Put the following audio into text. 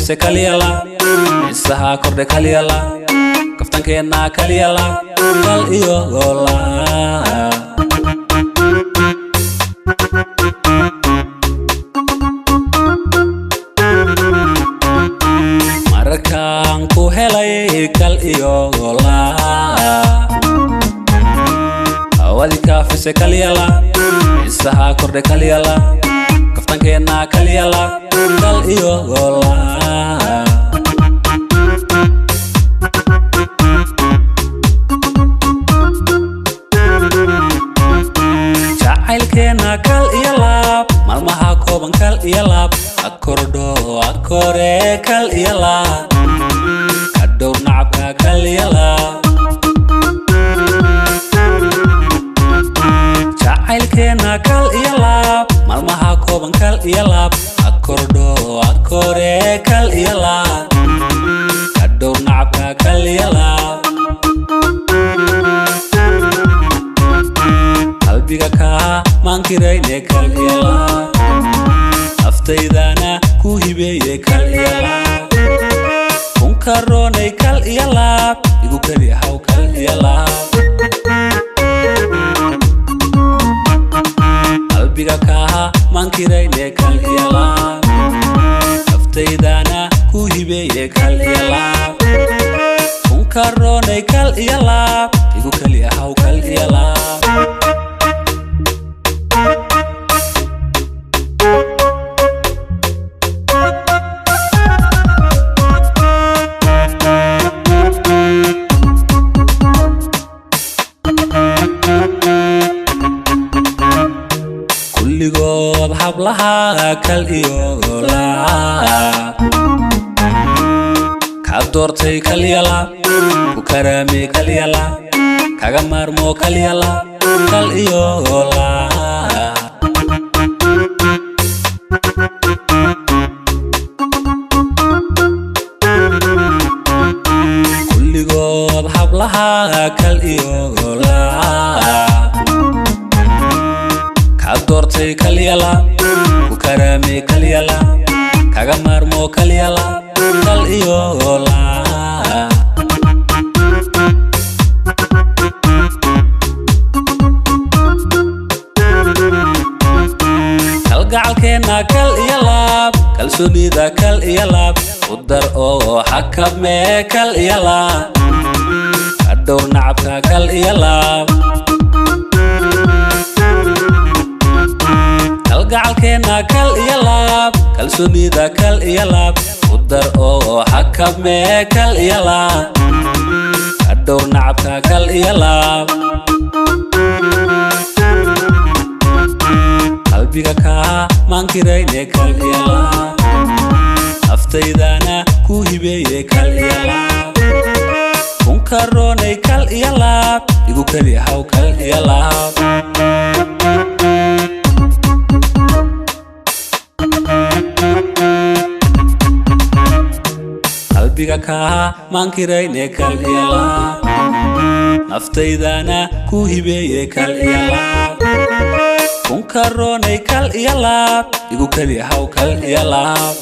fise kaliyala isaha kordhe kaliyala kaftankeena kaliyala kal iyo gola markaan ku helay kal iyo gola awalika fise kaliyala isaha kordhe kaliyala kaftankeena kaliyala kal iyo gola jacaylkeena kal iyo laab maalmaha kooban kal iyo laab akordho akore kal iyo laab kadhow nacabka kal iyo laab jacaylkeena kal iyo laab maalmaha kooban kal iyo laab akordho akore kal iyo laab kadhow nacabka kal iyo laab qalbiga ka maankirayne kal iyo laab naftaydana ku hibeeye kal iyo laab kunkaroonay kal iyo laab igu keliyahaw kal iyo laab qalbiga ka maankirayne kal iyo laab naftaydana ku hibeeye kal iyo laab kunkaroonay kal iyo laab igu keliyahaw kal iyo laab kulligood hablaha kal iyo gola ka doortay kal iyo laab ku karaamay kal iyo laab kaga maarmo kal iyo laab kal iyo gola kulligood hablaha kal iyo gola doortay kal iyo laab ku karaamay kal iyo laab kaga maarmo kal iyo laab kal iyo gola kalgacalkeena kal iyo laab kalsoonida kal iyo laab u dar oo xakame kal iyo laab kadhow nacabka kal iyo laab kalgacalkeena kal iyo laab kalsoonida kal iyo laab u dar oo xakame kal iyo laab kadhow nacabka kal iyo laab qalbiga ka maankirayne kal iyo laab naftaydana ku hibeeye kal iyo laab kunkaroonay kal iyo laab igu keliyahaw kal iyo laab qalbiga ka maankirayne kal iyo laab naftaydana ku hibeeye kal iyo laab kunkaroonay kal iyo laab igu keliyahaw kal iyo laab